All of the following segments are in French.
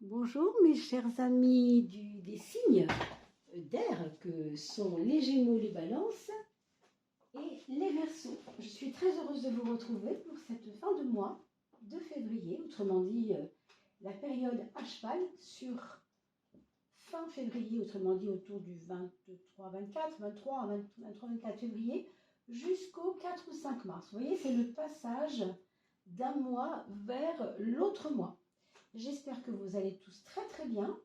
Bonjour mes chers amis des signes d'air que sont les Gémeaux, les Balances et les Verseaux. Je suis très heureuse de vous retrouver pour cette fin de mois de février, autrement dit la période à cheval sur fin février, autrement dit autour du 23, 24, 23, 23, 24 février jusqu'au 4 ou 5 mars. Vous voyez, c'est le passage d'un mois vers l'autre mois. J'espère que vous allez tous très très bien.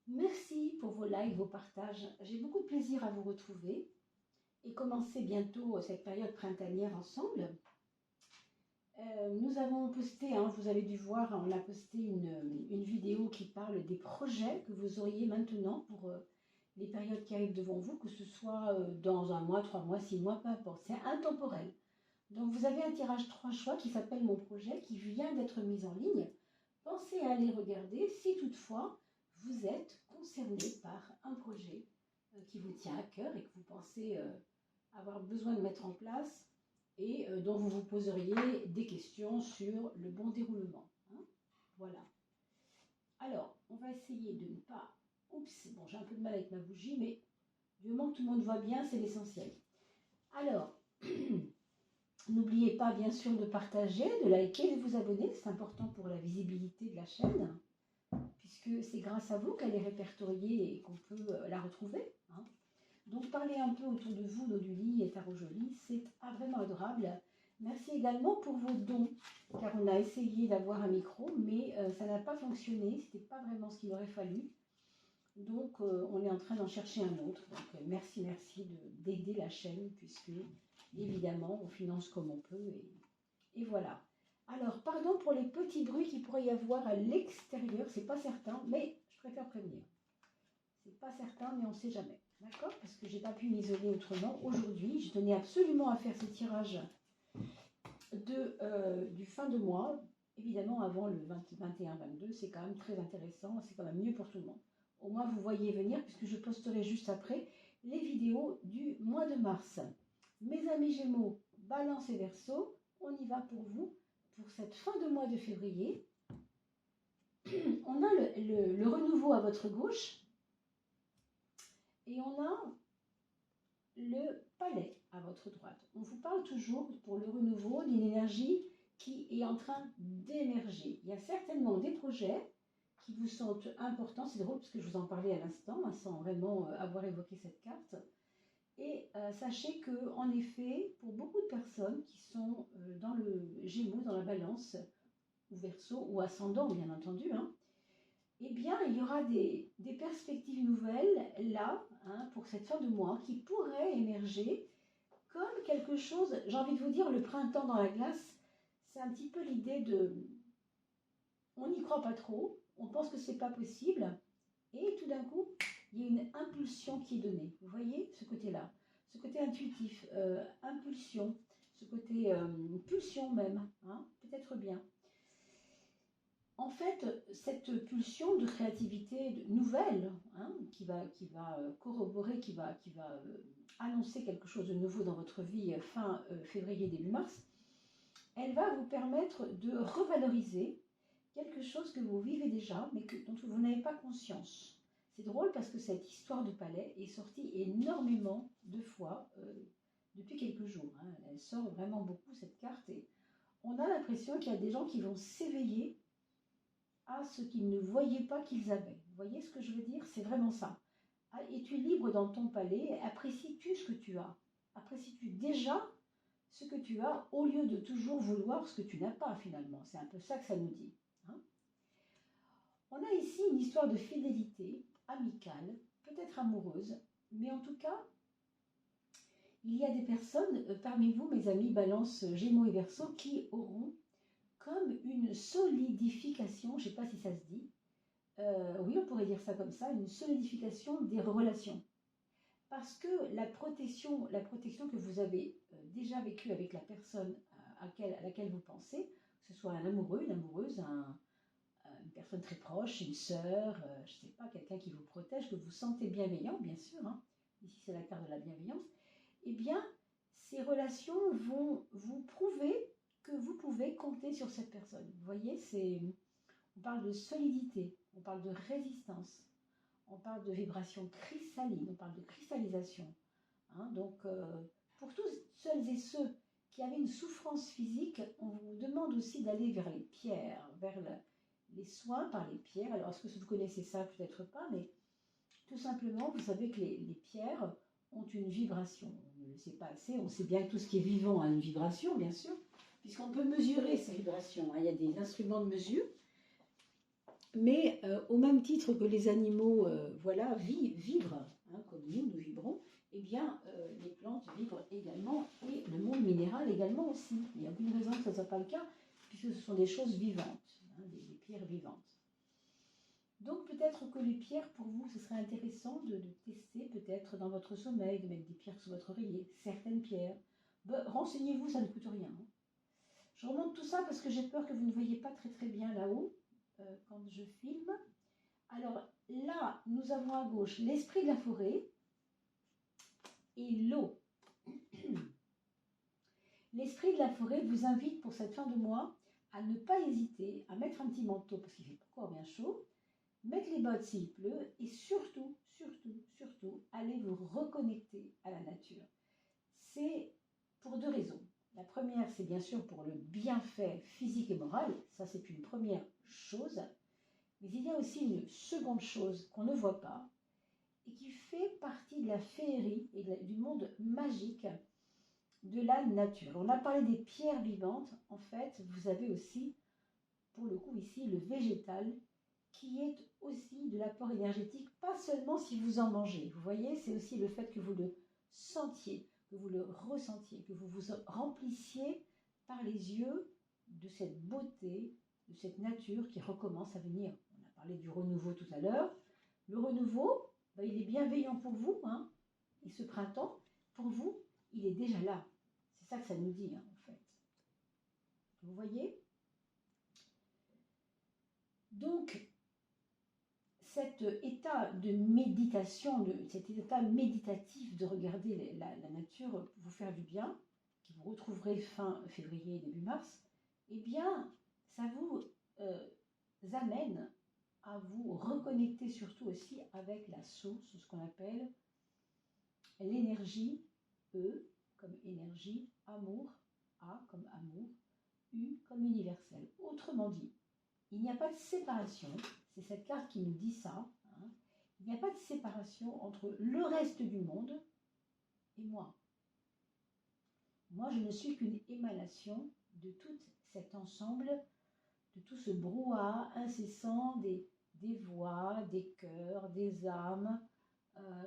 Merci pour vos likes, vos partages. J'ai beaucoup de plaisir à vous retrouver et commencer bientôt cette période printanière ensemble. Nous avons posté, vous avez dû voir, on a posté une vidéo qui parle des projets que vous auriez maintenant pour les périodes qui arrivent devant vous, que ce soit dans un mois, 3 mois, 6 mois, peu importe. C'est intemporel. Donc vous avez un tirage 3 choix qui s'appelle Mon projet, qui vient d'être mis en ligne. Pensez à aller regarder si toutefois vous êtes concerné par un projet qui vous tient à cœur et que vous pensez avoir besoin de mettre en place et dont vous vous poseriez des questions sur le bon déroulement. Voilà. Alors, on va essayer de ne pas... Oups, bon, j'ai un peu de mal avec ma bougie, mais du moment que tout le monde voit bien, c'est l'essentiel. Alors... N'oubliez pas bien sûr de partager, de liker, de vous abonner, c'est important pour la visibilité de la chaîne, puisque c'est grâce à vous qu'elle est répertoriée et qu'on peut la retrouver. Donc parlez un peu autour de vous, l'eau du lit et tarot joli, c'est vraiment adorable. Merci également pour vos dons, car on a essayé d'avoir un micro, mais ça n'a pas fonctionné, ce n'était pas vraiment ce qu'il aurait fallu. Donc on est en train d'en chercher un autre. Donc merci d'aider la chaîne, puisque évidemment on finance comme on peut et voilà. Alors pardon pour les petits bruits qu'il pourrait y avoir à l'extérieur, c'est pas certain, mais je préfère prévenir. C'est pas certain, mais on ne sait jamais. D'accord? Parce que j'ai pas pu m'isoler autrement. Aujourd'hui, je tenais absolument à faire ce tirage du fin de mois. Évidemment, avant le 21-22, c'est quand même très intéressant, c'est quand même mieux pour tout le monde. Au moins, vous voyez venir, puisque je posterai juste après les vidéos du mois de mars. Mes amis Gémeaux, Balance et Verseau, on y va pour vous, pour cette fin de mois de février. On a le renouveau à votre gauche, et on a le palais à votre droite. On vous parle toujours, pour le renouveau, d'une énergie qui est en train d'émerger. Il y a certainement des projets qui vous sont importants. C'est drôle parce que je vous en parlais à l'instant, sans vraiment avoir évoqué cette carte. Et sachez que, en effet, pour beaucoup de personnes qui sont dans le Gémeaux, dans la Balance, ou Verseau, ou Ascendant, bien entendu, eh bien, il y aura des perspectives nouvelles là, pour cette fin de mois, qui pourraient émerger comme quelque chose, j'ai envie de vous dire, le printemps dans la glace, c'est un petit peu l'idée de... On n'y croit pas trop, on pense que c'est pas possible, et tout d'un coup, il y a une impulsion qui est donnée. Vous voyez ce côté-là, ce côté intuitif, impulsion, ce côté pulsion même, peut-être bien. En fait, cette pulsion de créativité nouvelle, qui va corroborer, qui va annoncer quelque chose de nouveau dans votre vie fin février, début mars, elle va vous permettre de revaloriser quelque chose que vous vivez déjà, mais dont vous n'avez pas conscience. C'est drôle parce que cette histoire de palais est sortie énormément de fois depuis quelques jours. Elle sort vraiment beaucoup, cette carte, et on a l'impression qu'il y a des gens qui vont s'éveiller à ce qu'ils ne voyaient pas qu'ils avaient. Vous voyez ce que je veux dire? C'est vraiment ça. Es-tu libre dans ton palais? Apprécies-tu ce que tu as? Apprécies-tu déjà ce que tu as au lieu de toujours vouloir ce que tu n'as pas finalement? C'est un peu ça que ça nous dit. On a ici une histoire de fidélité amicale, peut-être amoureuse, mais en tout cas, il y a des personnes parmi vous, mes amis Balance, Gémeaux et Verseaux, qui auront comme une solidification, je ne sais pas si ça se dit, oui, on pourrait dire ça comme ça, une solidification des relations. Parce que la protection que vous avez déjà vécue avec la personne à laquelle vous pensez, que ce soit un amoureux, une amoureuse, une personne très proche, une sœur, je ne sais pas, quelqu'un qui vous protège, que vous sentez bienveillant, bien sûr, ici c'est la carte de la bienveillance, eh bien, ces relations vont vous prouver que vous pouvez compter sur cette personne. Vous voyez, on parle de solidité, on parle de résistance, on parle de vibration cristalline, on parle de cristallisation. Hein, donc, pour tous celles et ceux qui avaient une souffrance physique, on vous demande aussi d'aller vers les pierres, vers les soins par les pierres. Alors, est-ce que vous connaissez ça? Peut-être pas, mais tout simplement, vous savez que les pierres ont une vibration. On ne le sait pas assez, on sait bien que tout ce qui est vivant a une vibration, bien sûr, puisqu'on peut mesurer ces vibrations. Hein. Il y a des instruments de mesure. Mais au même titre que les animaux voilà, vibrent, hein, comme nous vibrons, eh bien, les plantes vibrent également, et le monde minéral également aussi. Il n'y a aucune raison que ce ne soit pas le cas, puisque ce sont des choses vivantes, hein, des pierres vivantes. Donc peut-être que les pierres, pour vous, ce serait intéressant de tester, peut-être dans votre sommeil, de mettre des pierres sous votre oreiller, certaines pierres. Renseignez-vous, ça ne coûte rien. Hein. Je remonte tout ça parce que j'ai peur que vous ne voyez pas très très bien là-haut. Quand je filme. Alors là, nous avons à gauche l'esprit de la forêt et l'eau. L'esprit de la forêt vous invite pour cette fin de mois à ne pas hésiter à mettre un petit manteau parce qu'il fait encore bien chaud, mettre les bottes s'il pleut et surtout, allez vous reconnecter à la nature. C'est pour deux raisons. La première, c'est bien sûr pour le bienfait physique et moral, ça c'est une première chose. Mais il y a aussi une seconde chose qu'on ne voit pas et qui fait partie de la féerie et du monde magique de la nature. On a parlé des pierres vivantes. En fait, vous avez aussi, pour le coup ici, le végétal qui est aussi de l'apport énergétique, pas seulement si vous en mangez. Vous voyez, c'est aussi le fait que vous le sentiez, que vous le ressentiez, que vous vous remplissiez par les yeux de cette beauté, de cette nature qui recommence à venir. On a parlé du renouveau tout à l'heure. Le renouveau, il est bienveillant pour vous, hein, et ce printemps, pour vous, il est déjà là. C'est ça que ça nous dit, hein, en fait. Vous voyez? Donc, cet état de méditation, cet état méditatif de regarder la nature vous faire du bien, que vous retrouverez fin février, début mars, eh bien, ça vous amène à vous reconnecter surtout aussi avec la source, ce qu'on appelle l'énergie E comme énergie, amour, A comme amour, U comme universel. Autrement dit, il n'y a pas de séparation, c'est cette carte qui nous dit ça, hein. Il n'y a pas de séparation entre le reste du monde et moi. Moi, je ne suis qu'une émanation de tout cet ensemble, de tout ce brouhaha incessant des voix, des cœurs, des âmes,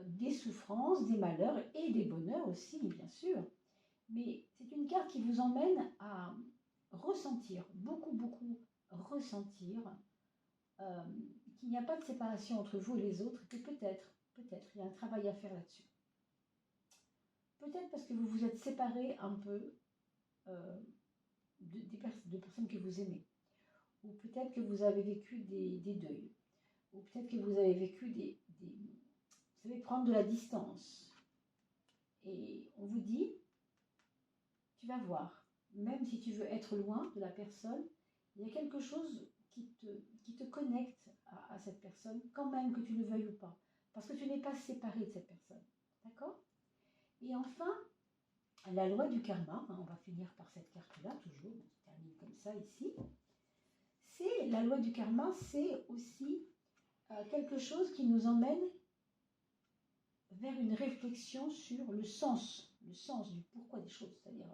des souffrances, des malheurs et des bonheurs aussi, bien sûr. Mais c'est une carte qui vous emmène à ressentir, beaucoup ressentir qu'il n'y a pas de séparation entre vous et les autres, que peut-être, il y a un travail à faire là-dessus. Peut-être parce que vous vous êtes séparés un peu de personnes que vous aimez. Ou peut-être que vous avez vécu des deuils. Ou peut-être que vous avez vécu vous savez, prendre de la distance. Et on vous dit, tu vas voir, même si tu veux être loin de la personne, il y a quelque chose qui te connecte à cette personne, quand même que tu le veuilles ou pas. Parce que tu n'es pas séparé de cette personne. D'accord? Et enfin, la loi du karma, hein, on va finir par cette carte-là, toujours, on se termine comme ça ici. C'est la loi du karma, c'est aussi quelque chose qui nous emmène vers une réflexion sur le sens du pourquoi des choses. C'est-à-dire,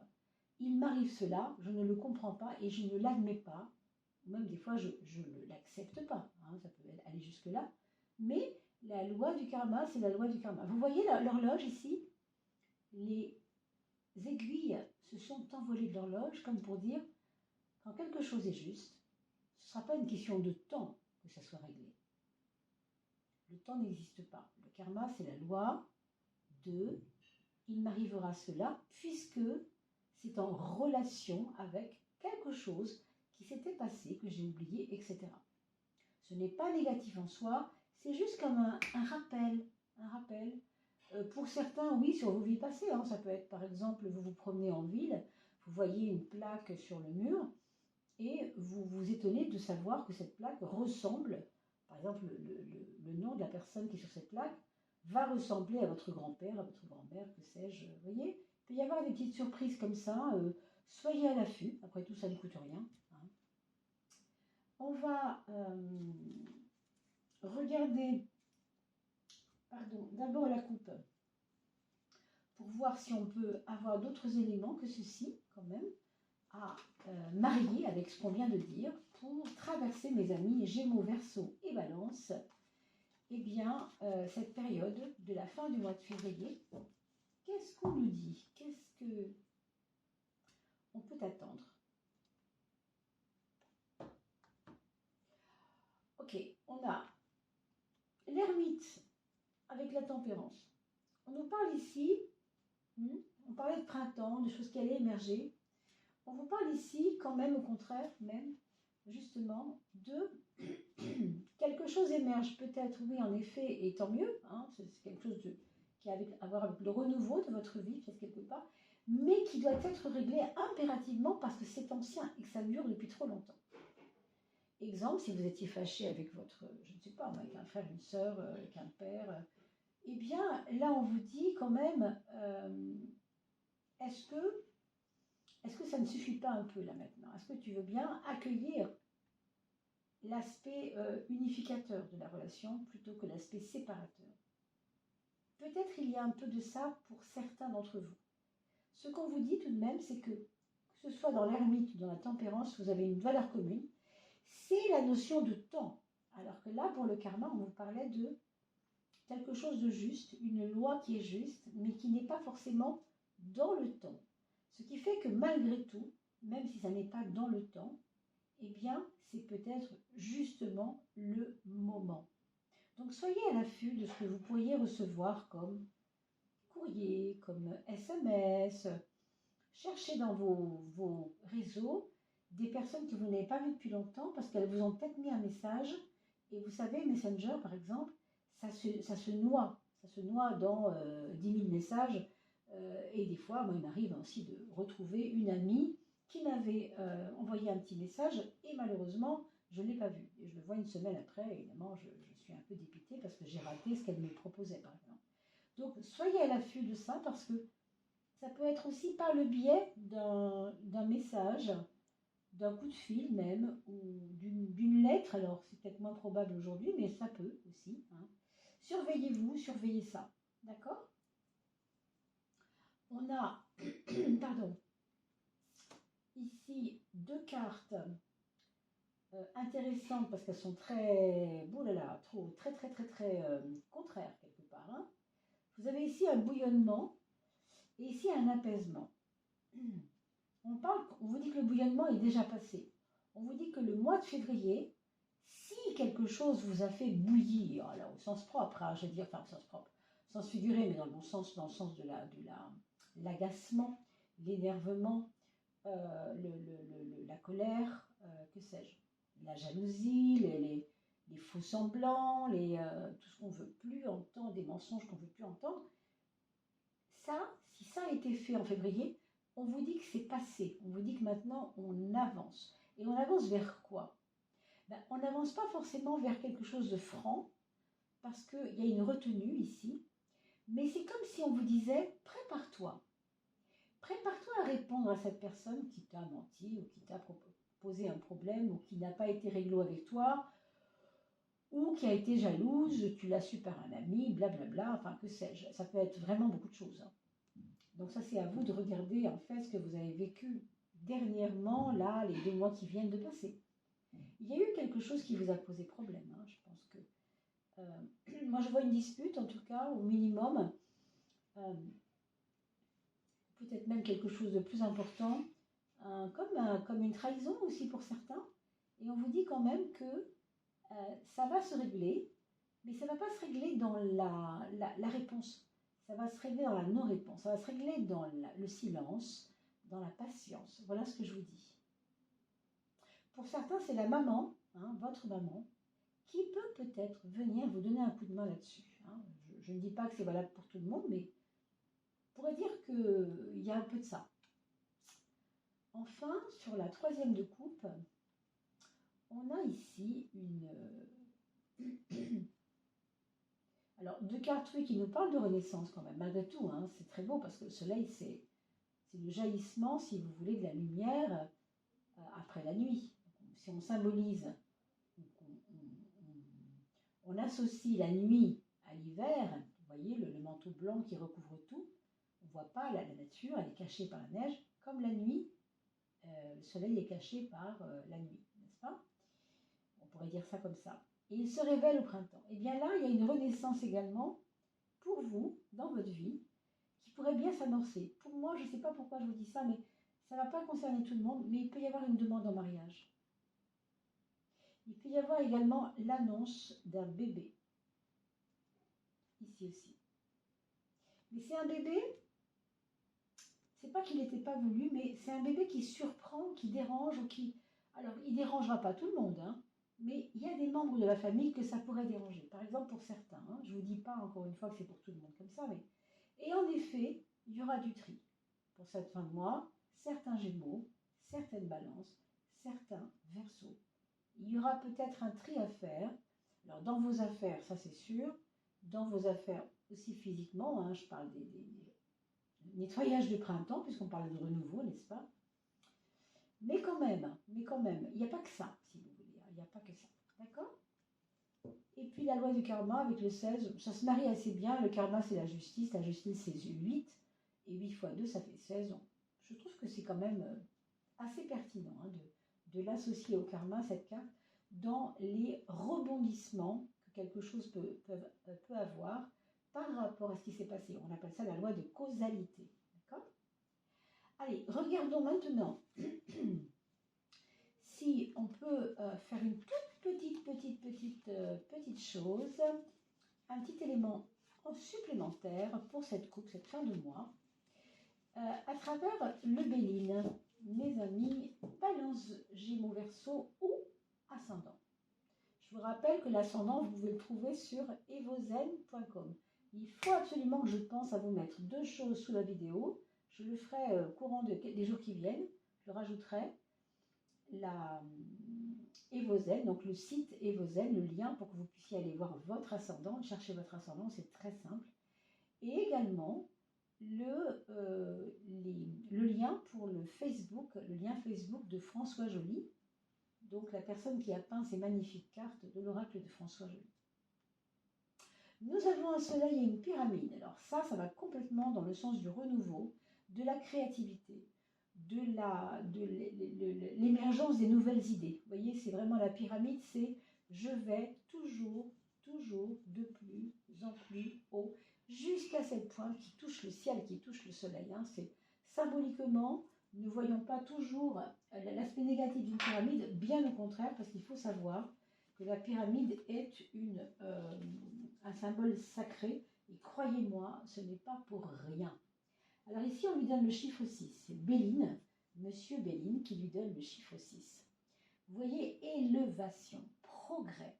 il m'arrive cela, je ne le comprends pas et je ne l'admets pas. Même des fois, je ne l'accepte pas. Hein, ça peut aller jusque-là. Mais la loi du karma, c'est la loi du karma. Vous voyez l'horloge ici? Les aiguilles se sont envolées de l'horloge comme pour dire, quand quelque chose est juste, ce ne sera pas une question de temps que ça soit réglé. Le temps n'existe pas. Le karma, c'est la loi de « il m'arrivera cela » puisque c'est en relation avec quelque chose qui s'était passé, que j'ai oublié, etc. Ce n'est pas négatif en soi, c'est juste comme un rappel. Un rappel. Pour certains, oui, sur vos vies passées. Hein, ça peut être, par exemple, vous vous promenez en ville, vous voyez une plaque sur le mur, et vous vous étonnez de savoir que cette plaque ressemble, par exemple, le nom de la personne qui est sur cette plaque va ressembler à votre grand-père, à votre grand-mère, que sais-je, vous voyez. Il peut y avoir des petites surprises comme ça, soyez à l'affût, après tout ça ne coûte rien. Hein. On va regarder, pardon, d'abord la coupe, pour voir si on peut avoir d'autres éléments que ceci, quand même, à marier avec ce qu'on vient de dire, pour traverser, mes amis, Gémeaux, Verseau et Balance, eh bien, cette période de la fin du mois de février. Qu'est-ce qu'on nous dit? Qu'est-ce que on peut attendre? Ok, on a l'ermite avec la tempérance. On nous parle ici, on parlait de printemps, de choses qui allaient émerger. On vous parle ici, quand même, au contraire, même, justement, de quelque chose émerge. Peut-être, oui, en effet, et tant mieux, hein, c'est quelque chose qui a à voir avec le renouveau de votre vie, peut-être quelque part, mais qui doit être réglé impérativement parce que c'est ancien et que ça dure depuis trop longtemps. Exemple, si vous étiez fâché avec votre, je ne sais pas, avec un frère, une sœur, avec un père, eh bien, là, on vous dit quand même, est-ce que ça ne suffit pas un peu là maintenant? Est-ce que tu veux bien accueillir l'aspect unificateur de la relation plutôt que l'aspect séparateur? Peut-être il y a un peu de ça pour certains d'entre vous. Ce qu'on vous dit tout de même, c'est que ce soit dans l'ermite ou dans la tempérance, vous avez une valeur commune. C'est la notion de temps. Alors que là, pour le karma, on vous parlait de quelque chose de juste, une loi qui est juste, mais qui n'est pas forcément dans le temps. Ce qui fait que malgré tout, même si ça n'est pas dans le temps, eh bien, c'est peut-être justement le moment. Donc, soyez à l'affût de ce que vous pourriez recevoir comme courrier, comme SMS. Cherchez dans vos réseaux des personnes que vous n'avez pas vues depuis longtemps parce qu'elles vous ont peut-être mis un message. Et vous savez, Messenger, par exemple, ça se noie. Ça se noie dans 10 000 messages. Et des fois, moi, il m'arrive aussi de retrouver une amie qui m'avait envoyé un petit message et malheureusement, je ne l'ai pas vu. Et je le vois une semaine après, évidemment, je suis un peu dépitée parce que j'ai raté ce qu'elle me proposait, par exemple. Donc, soyez à l'affût de ça parce que ça peut être aussi par le biais d'un message, d'un coup de fil même, ou d'une lettre. Alors, c'est peut-être moins probable aujourd'hui, mais ça peut aussi. Hein. Surveillez-vous, surveillez ça. D'accord? On a, pardon, ici deux cartes intéressantes parce qu'elles sont très, boulala, très contraires quelque part. Hein. Vous avez ici un bouillonnement et ici un apaisement. On vous dit que le bouillonnement est déjà passé. On vous dit que le mois de février, si quelque chose vous a fait bouillir, alors au sens propre, hein, je veux dire, enfin au sens propre, au sens figuré, mais dans le bon sens, dans le sens de l'agacement, l'énervement, la colère, que sais-je, la jalousie, les faux semblants, tout ce qu'on ne veut plus entendre, des mensonges qu'on ne veut plus entendre. Ça, si ça a été fait en février, on vous dit que c'est passé. On vous dit que maintenant, on avance. Et on avance vers quoi? On n'avance pas forcément vers quelque chose de franc, parce qu'il y a une retenue ici, mais c'est comme si on vous disait, prépare-toi. Prépare-toi à répondre à cette personne qui t'a menti, ou qui t'a posé un problème, ou qui n'a pas été réglo avec toi, ou qui a été jalouse, tu l'as su par un ami, blablabla, enfin que sais-je. Ça peut être vraiment beaucoup de choses. Hein. Donc ça, c'est à vous de regarder en fait ce que vous avez vécu dernièrement, là, les 2 mois qui viennent de passer. Il y a eu quelque chose qui vous a posé problème. Hein. Je pense que... moi, je vois une dispute, en tout cas, au minimum. Peut-être même quelque chose de plus important, comme une trahison aussi pour certains. Et on vous dit quand même que ça va se régler, mais ça ne va pas se régler dans la réponse. Ça va se régler dans la non-réponse. Ça va se régler dans le silence, dans la patience. Voilà ce que je vous dis. Pour certains, c'est la maman, hein, votre maman, qui peut peut-être venir vous donner un coup de main là-dessus. Hein. Je ne dis pas que c'est valable pour tout le monde, mais on pourrait dire qu'il y a un peu de ça. Enfin, sur la troisième de coupe, on a ici une... Alors, deux cartes oui, qui nous parlent de renaissance quand même, malgré tout. Hein, c'est très beau parce que le soleil, c'est le jaillissement, si vous voulez, de la lumière après la nuit. Si on symbolise, on associe la nuit à l'hiver, vous voyez, le manteau blanc qui recouvre tout, on ne voit pas la nature, elle est cachée par la neige, comme la nuit, le soleil est caché par la nuit, n'est-ce pas? On pourrait dire ça comme ça. Et il se révèle au printemps. Et bien là, il y a une renaissance également pour vous, dans votre vie, qui pourrait bien s'amorcer. Pour moi, je ne sais pas pourquoi je vous dis ça, mais ça ne va pas concerner tout le monde, mais il peut y avoir une demande en mariage. Il peut y avoir également l'annonce d'un bébé. Ici aussi. Mais c'est un bébé, c'est pas qu'il n'était pas voulu, mais c'est un bébé qui surprend, qui dérange, ou qui... Alors, il ne dérangera pas tout le monde, hein, mais il y a des membres de la famille que ça pourrait déranger. Par exemple, pour certains, hein, je ne vous dis pas encore une fois que c'est pour tout le monde comme ça, mais... Et en effet, il y aura du tri. Pour cette fin de mois, certains Gémeaux, certaines Balances, certains Verseaux. Il y aura peut-être un tri à faire. Alors, dans vos affaires, ça c'est sûr. Dans vos affaires aussi physiquement, hein, je parle des nettoyages de printemps, puisqu'on parle de renouveau, n'est-ce pas? Mais quand même, il n'y a pas que ça, si vous voulez. Il n'y a pas que ça. D'accord? Et puis la loi du karma avec le 16, ça se marie assez bien. Le karma, c'est la justice c'est 8. Et 8 fois 2, ça fait 16. Donc, je trouve que c'est quand même assez pertinent hein, de l'associer au karma, cette carte, dans les rebondissements que quelque chose peut avoir par rapport à ce qui s'est passé. On appelle ça la loi de causalité. D'accord? Allez, regardons maintenant si on peut faire une toute petite chose, un petit élément supplémentaire pour cette coupe, cette fin de mois, à travers le Béline, mes amis, Balance, Gémeaux, Verseau ou Ascendant. Je vous rappelle que l'ascendant, vous pouvez le trouver sur evozen.com. Il faut absolument que je pense à vous mettre deux choses sous la vidéo. Je le ferai au courant des jours qui viennent. Je rajouterai la Evozen, donc le site Evozen, le lien pour que vous puissiez aller voir votre ascendant, chercher votre ascendant, c'est très simple. Et également le lien pour le lien Facebook de François Joly, donc la personne qui a peint ces magnifiques cartes de l'oracle de François Joly. Nous avons un soleil et une pyramide. Alors ça va complètement dans le sens du renouveau, de la créativité, de l'émergence des nouvelles idées. Vous voyez, c'est vraiment la pyramide, c'est je vais toujours de plus en plus haut, jusqu'à cette pointe qui touche le ciel, qui touche le soleil. Hein. C'est symboliquement, ne voyons pas toujours l'aspect négatif d'une pyramide, bien au contraire, parce qu'il faut savoir que la pyramide est un symbole sacré, et croyez-moi, ce n'est pas pour rien. Alors ici, on lui donne le chiffre 6. C'est Béline, Monsieur Béline, qui lui donne le chiffre 6. Vous voyez, élévation, progrès,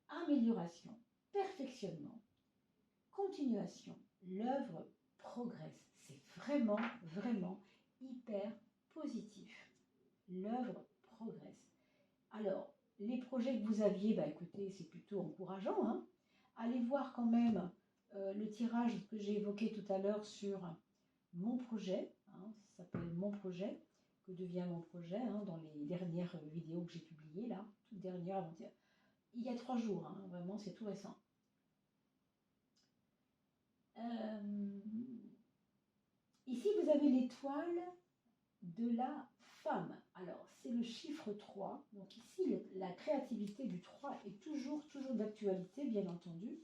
amélioration, perfectionnement, continuation. L'œuvre progresse. C'est vraiment hyper positif. L'œuvre progresse. Alors, les projets que vous aviez, écoutez, c'est plutôt encourageant. Hein. Allez voir quand même le tirage que j'ai évoqué tout à l'heure sur mon projet. Hein, ça s'appelle Mon projet. Que devient mon projet hein, dans les dernières vidéos que j'ai publiées, là, toute dernière avant-hier. Il y a 3 jours, hein, vraiment, c'est tout récent. Ici, vous avez l'étoile de la femme. Alors, c'est le chiffre 3. Donc ici, la créativité du 3 est toujours d'actualité, bien entendu.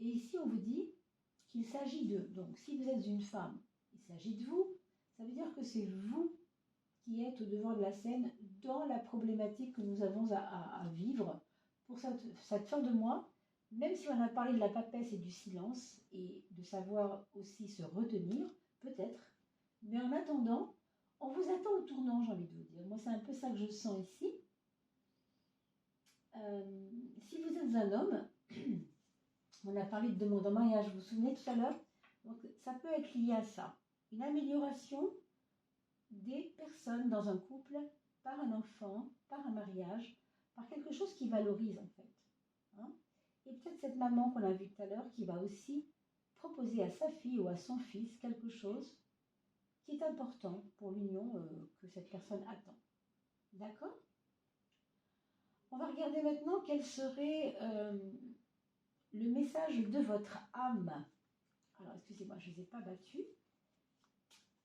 Et ici, on vous dit qu'il s'agit de... Donc, si vous êtes une femme, il s'agit de vous. Ça veut dire que c'est vous qui êtes au devant de la scène dans la problématique que nous avons à vivre pour cette fin de mois. Même si on a parlé de la papesse et du silence, et de savoir aussi se retenir, peut-être. Mais en attendant, on vous attend au tournant, j'ai envie de vous dire. Moi, c'est un peu ça que je sens ici. Si vous êtes un homme, on a parlé de demande en mariage, vous vous souvenez tout à l'heure? Donc, ça peut être lié à ça. Une amélioration des personnes dans un couple, par un enfant, par un mariage, par quelque chose qui valorise en fait. Hein. Et peut-être cette maman qu'on a vue tout à l'heure qui va aussi proposer à sa fille ou à son fils quelque chose qui est important pour l'union que cette personne attend. D'accord? On va regarder maintenant quel serait le message de votre âme. Alors, excusez-moi, je ne les ai pas battus.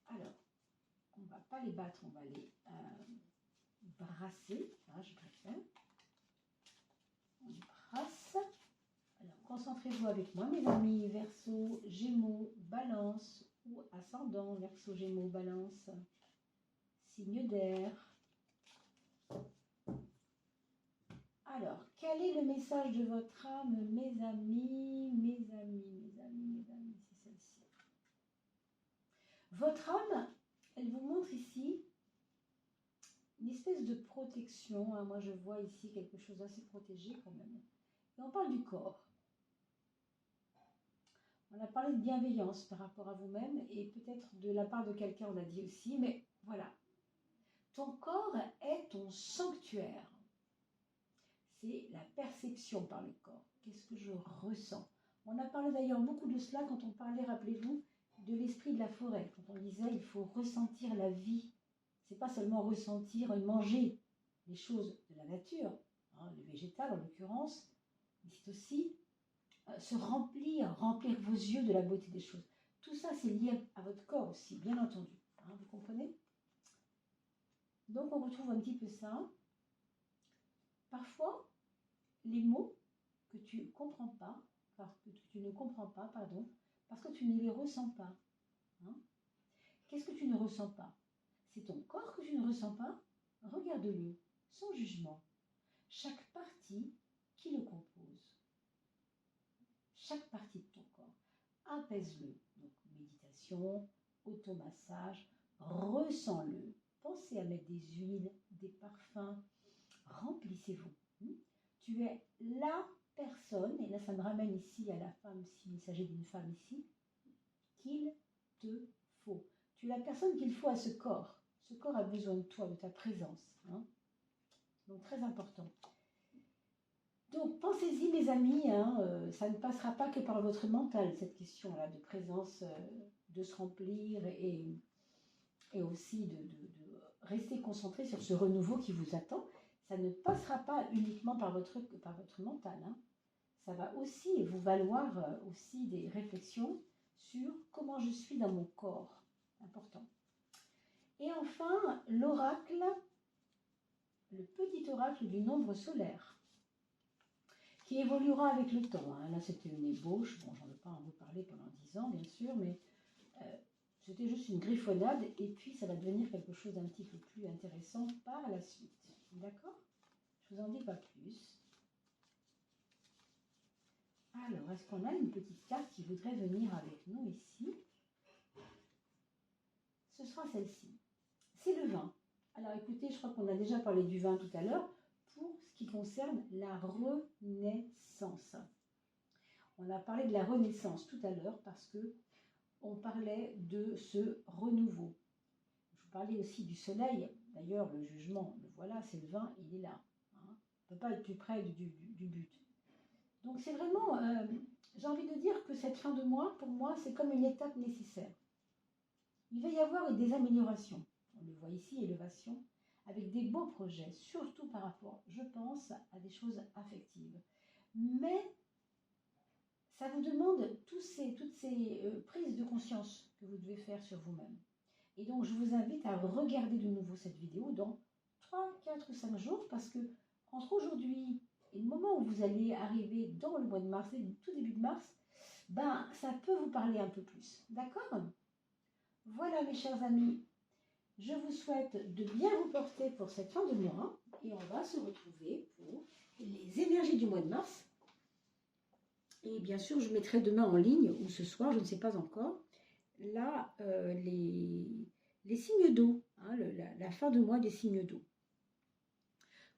Alors, on ne va pas les battre, on va les brasser. Hein, je préfère. On brasse. Alors, concentrez-vous avec moi, mes amis. Verseau, Gémeaux, Balance ou Ascendant. Verseau, Gémeaux, Balance. Signe d'air. Alors, quel est le message de votre âme, mes amis, mes amis, mes amis, mes amis, c'est celle-ci. Votre âme, elle vous montre ici une espèce de protection. Hein. Moi, je vois ici quelque chose d'assez protégé quand même. Et on parle du corps. On a parlé de bienveillance par rapport à vous-même et peut-être de la part de quelqu'un, on l'a dit aussi, mais voilà. Ton corps est ton sanctuaire. C'est la perception par le corps. Qu'est-ce que je ressens? On a parlé d'ailleurs beaucoup de cela quand on parlait, rappelez-vous, de l'esprit de la forêt. Quand on disait il faut ressentir la vie. C'est pas seulement ressentir et manger les choses de la nature, hein, le végétal en l'occurrence, mais c'est aussi se remplir vos yeux de la beauté des choses. Tout ça, c'est lié à votre corps aussi, bien entendu. Hein, vous comprenez? Donc, on retrouve un petit peu ça. Parfois, les mots que tu ne comprends pas, parce que tu ne les ressens pas. Hein. Qu'est-ce que tu ne ressens pas? C'est ton corps que tu ne ressens pas? Regarde-le, sans jugement. Chaque partie qui le compose. Chaque partie de ton corps. Apaise-le. Donc, méditation, automassage, ressens-le. Pensez à mettre des huiles, des parfums. Remplissez-vous. Tu es la personne, et là ça me ramène ici à la femme, s'il s'agit d'une femme ici, qu'il te faut. Tu es la personne qu'il faut à ce corps. Ce corps a besoin de toi, de ta présence. Hein. Donc très important. Donc pensez-y mes amis, hein, ça ne passera pas que par votre mental, cette question-là de présence, de se remplir et aussi de rester concentré sur ce renouveau qui vous attend. Ça ne passera pas uniquement par votre mental. Hein. Ça va aussi vous valoir aussi des réflexions sur comment je suis dans mon corps. Important. Et enfin, l'oracle, le petit oracle du nombre solaire, qui évoluera avec le temps. Hein. Là, c'était une ébauche. Bon, j'en ai pas à vous parler pendant 10 ans, bien sûr, mais c'était juste une griffonnade. Et puis, ça va devenir quelque chose d'un petit peu plus intéressant par la suite. D'accord? Je vous en dis pas plus. Alors, est-ce qu'on a une petite carte qui voudrait venir avec nous ici? Ce sera celle-ci. C'est le vin. Alors, écoutez, je crois qu'on a déjà parlé du vin tout à l'heure pour ce qui concerne la renaissance. On a parlé de la renaissance tout à l'heure parce que on parlait de ce renouveau. Je vous parlais aussi du soleil. D'ailleurs, le jugement, le voilà, c'est le vin, il est là. Hein. On ne peut pas être plus près du but. Donc c'est vraiment, j'ai envie de dire que cette fin de mois, pour moi, c'est comme une étape nécessaire. Il va y avoir des améliorations. On le voit ici, élévation, avec des beaux projets, surtout par rapport, je pense, à des choses affectives. Mais ça vous demande toutes ces prises de conscience que vous devez faire sur vous-même. Et donc, je vous invite à regarder de nouveau cette vidéo dans 3, 4 ou 5 jours, parce que entre aujourd'hui et le moment où vous allez arriver dans le mois de mars, le tout début de mars, ben, ça peut vous parler un peu plus. D'accord? Voilà, mes chers amis. Je vous souhaite de bien vous porter pour cette fin de mois. Et on va se retrouver pour les énergies du mois de mars. Et bien sûr, je mettrai demain en ligne, ou ce soir, je ne sais pas encore, là, les signes d'eau, hein, la fin de mois des signes d'eau.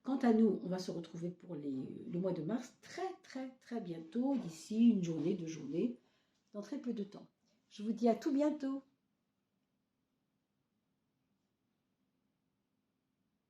Quant à nous, on va se retrouver pour le mois de mars très très très bientôt, d'ici une journée, 2 journées, dans très peu de temps. Je vous dis à tout bientôt.